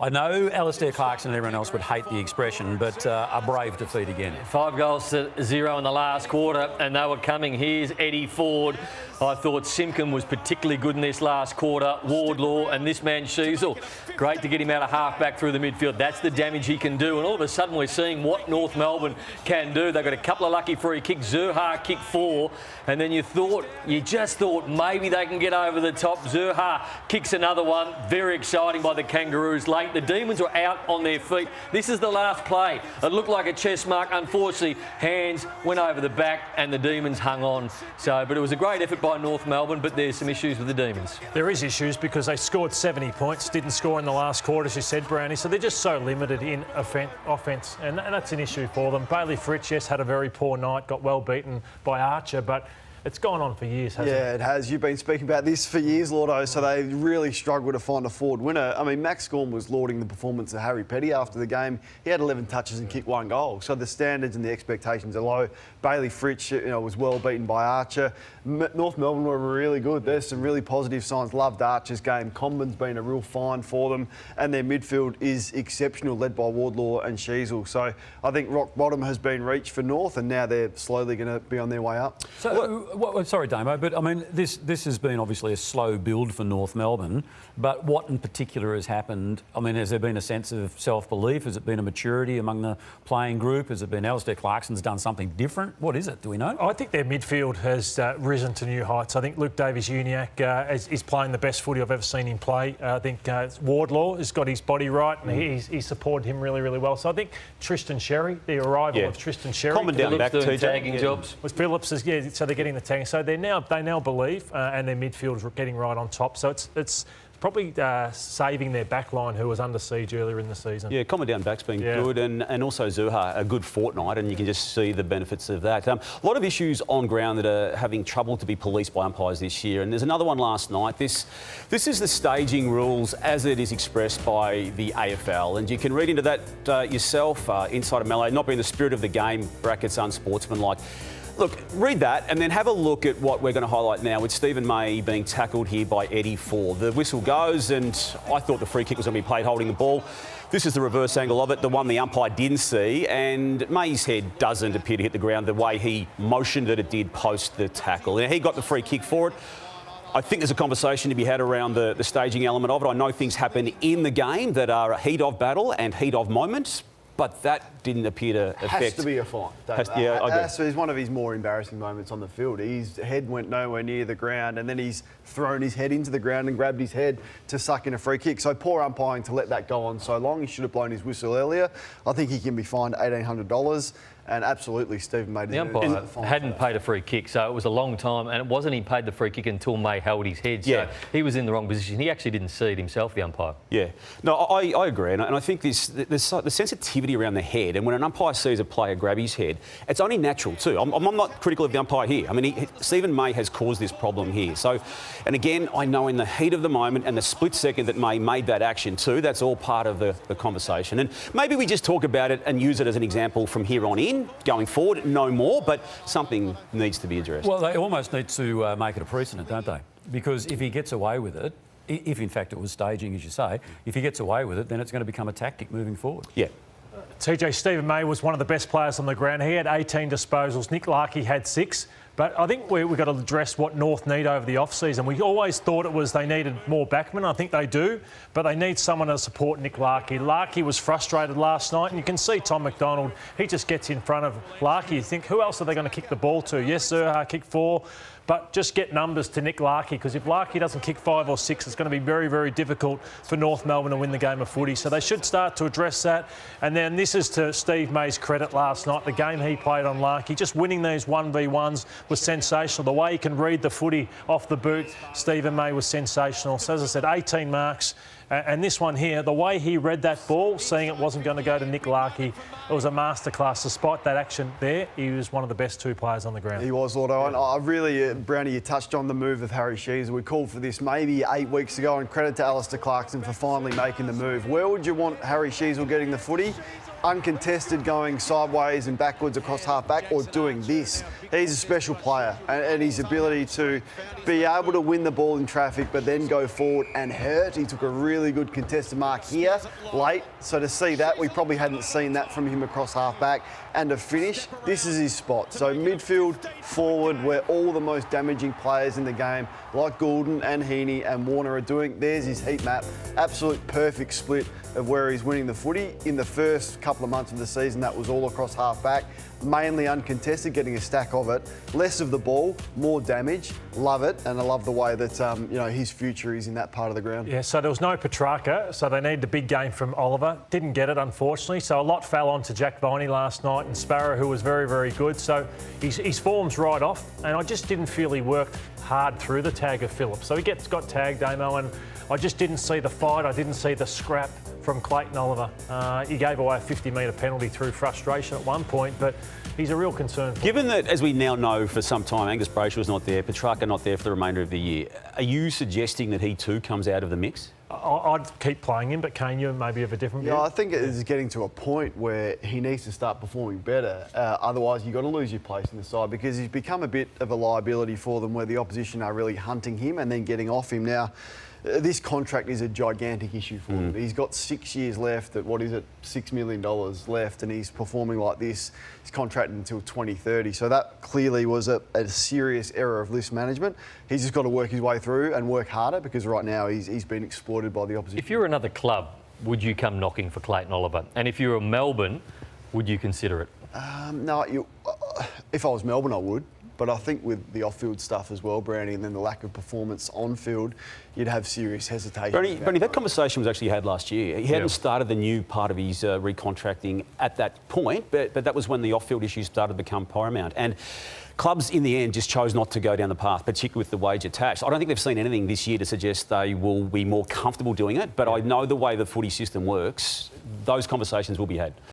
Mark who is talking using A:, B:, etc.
A: I know Alistair Clarkson and everyone else would hate the expression, but a brave defeat again.
B: 5-0 in the last quarter, and they were coming. Here's Eddie Ford. I thought Simpkin was particularly good in this last quarter. Wardlaw and this man Sheezel. Great to get him out of half-back through the midfield. That's the damage he can do. And all of a sudden we're seeing what North Melbourne can do. They've got a couple of lucky free kicks. Zurha kicked 4. And then you just thought maybe they can get over the top. Zurha kicks another one. Very exciting by the Kangaroos late. The Demons were out on their feet. This is the last play. It looked like a chest mark. Unfortunately, hands went over the back and the Demons hung on. But it was a great effort by North Melbourne, but there's some issues with the Demons.
C: There is issues because they scored 70 points, didn't score in the last quarter, as you said, Brownie. So they're just so limited in offence, and that's an issue for them. Bailey Fritsch, yes, had a very poor night, got well beaten by Archer, but it's gone on for years, hasn't it?
D: Yeah, it has. You've been speaking about this for years, Lordo, so they really struggled to find a forward winner. I mean, Max Gorm was lauding the performance of Harry Petty after the game. He had 11 touches and kicked 1 goal, so the standards and the expectations are low. Bailey Fritsch, was well beaten by Archer. North Melbourne were really good. There's some really positive signs. Loved Archer's game. Comben's been a real find for them, and their midfield is exceptional, led by Wardlaw and Sheezel. So I think rock bottom has been reached for North, and now they're slowly going to be on their way up.
A: So, sorry, Damo, but I mean, this has been obviously a slow build for North Melbourne, but what in particular has happened? I mean, has there been a sense of self-belief? Has it been a maturity among the playing group? Has it been Alistair Clarkson's done something different? What is it? Do we know?
C: I think their midfield has risen to new heights. I think Luke Davies-Uniacke is playing the best footy I've ever seen him play. I think Wardlaw has got his body right, and he's supported him really, really well. So I think Tristan Sherry, the arrival of Tristan Sherry.
E: Common down back too,
B: tagging jobs.
C: With Phillips, so they're getting the tagging. So they now believe, and their midfield's getting right on top. So it's probably saving their back line, who was under siege earlier in the season.
E: Yeah, common down back's been good, and also Zurha, a good fortnight, and you can just see the benefits of that. A lot of issues on ground that are having trouble to be policed by umpires this year, and there's another one last night. This is the staging rules as it is expressed by the AFL, and you can read into that yourself, inside of Malay, not being the spirit of the game, brackets unsportsmanlike. Look, read that and then have a look at what we're going to highlight now with Stephen May being tackled here by Eddie Ford. The whistle goes, and I thought the free kick was going to be played holding the ball. This is the reverse angle of it, the one the umpire didn't see, and May's head doesn't appear to hit the ground the way he motioned that it did post the tackle. Now, he got the free kick for it. I think there's a conversation to be had around the staging element of it. I know things happen in the game that are a heat of battle and heat of moments, but that didn't appear to affect...
D: Has to be a fine.
E: I agree.
D: It's one of his more embarrassing moments on the field. His head went nowhere near the ground, and then he's thrown his head into the ground and grabbed his head to suck in a free kick. So poor umpiring to let that go on so long. He should have blown his whistle earlier. I think he can be fined $1,800. And absolutely, Stephen made
B: the umpire hadn't paid a free kick, so it was a long time, and it wasn't he paid the free kick until May held his head. So he was in the wrong position. He actually didn't see it himself, the umpire. Yeah,
E: no, I agree, and I think there's the sensitivity around the head, and when an umpire sees a player grab his head, it's only natural too. I'm not critical of the umpire here. I mean, Stephen May has caused this problem here. So, and again, I know in the heat of the moment and the split second that May made that action too, that's all part of the conversation. And maybe we just talk about it and use it as an example from here on in. Going forward, no more, but something needs to be addressed.
A: Well, they almost need to make it a precedent, don't they? Because if he gets away with it, if in fact it was staging, as you say, if he gets away with it, then it's going to become a tactic moving forward.
E: Yeah.
C: TJ, Stephen May was one of the best players on the ground. He had 18 disposals. Nick Larkey had 6. But I think we've got to address what North need over the off-season. We always thought it was they needed more backmen. I think they do. But they need someone to support Nick Larkey. Larkey was frustrated last night, and you can see Tom McDonald. He just gets in front of Larkey. You think, who else are they going to kick the ball to? Yes, Zurha kicked 4. But just get numbers to Nick Larkey, because if Larkey doesn't kick 5 or 6, it's going to be very, very difficult for North Melbourne to win the game of footy. So they should start to address that. And then this is to Steve May's credit last night. The game he played on Larkey, just winning these 1v1s was sensational. The way he can read the footy off the boot, Stephen May was sensational. So as I said, 18 marks. And this one here, the way he read that ball, seeing it wasn't going to go to Nick Larkey, it was a masterclass. Despite that action there, he was one of the best 2 players on the ground.
D: He was, Lordo. And I really, Brownie, you touched on the move of Harry Sheezel. We called for this maybe 8 weeks ago, and credit to Alistair Clarkson for finally making the move. Where would you want Harry Sheezel getting the footy? uncontested going sideways and backwards across half-back or doing this. He's a special player, and his ability to be able to win the ball in traffic but then go forward and hurt. He took a really good contested mark here late, so to see that, we probably hadn't seen that from him across half-back. And to finish, this is his spot. So midfield, forward, where all the most damaging players in the game, like Goulden and Heaney and Warner are doing, there's his heat map. Absolute perfect split of where he's winning the footy. In the first couple of months of the season, that was all across half-back, mainly uncontested, getting a stack of it. Less of the ball, more damage. Love it, and I love the way that his future is in that part of the ground.
C: Yeah, so there was no Petrarca, so they needed a big game from Oliver. Didn't get it, unfortunately, so a lot fell onto Jack Viney last night and Sparrow, who was very, very good. So his form's right off, and I just didn't feel he worked hard through the tag of Phillips. So he got tagged, Damo, and I just didn't see the fight. I didn't see the scrap from Clayton Oliver. He gave away a 50-metre penalty through frustration at one point, but he's a real concern.
E: Given that, as we now know for some time, Angus Brayshaw's not there, Petrarca not there for the remainder of the year, are you suggesting that he too comes out of the mix?
C: I'd keep playing him, but Kane, you maybe have a different view?
D: Yeah, I think it is getting to a point where he needs to start performing better. Otherwise, you've got to lose your place in the side because he's become a bit of a liability for them where the opposition are really hunting him and then getting off him. Now, this contract is a gigantic issue for him. He's got 6 years left at, $6 million left, and he's performing like this. He's contracted until 2030. So that clearly was a serious error of list management. He's just got to work his way through and work harder because right now he's been exploited by the opposition.
B: If you're another club, would you come knocking for Clayton Oliver? And if you're a Melbourne, would you consider it?
D: No, if I was Melbourne, I would. But I think with the off-field stuff as well, Brownie, and then the lack of performance on-field, you'd have serious hesitation.
E: Brownie, that conversation was actually had last year. He hadn't started the new part of his recontracting at that point, but that was when the off-field issues started to become paramount. And clubs, in the end, just chose not to go down the path, particularly with the wage attached. I don't think they've seen anything this year to suggest they will be more comfortable doing it, but I know the way the footy system works, those conversations will be had.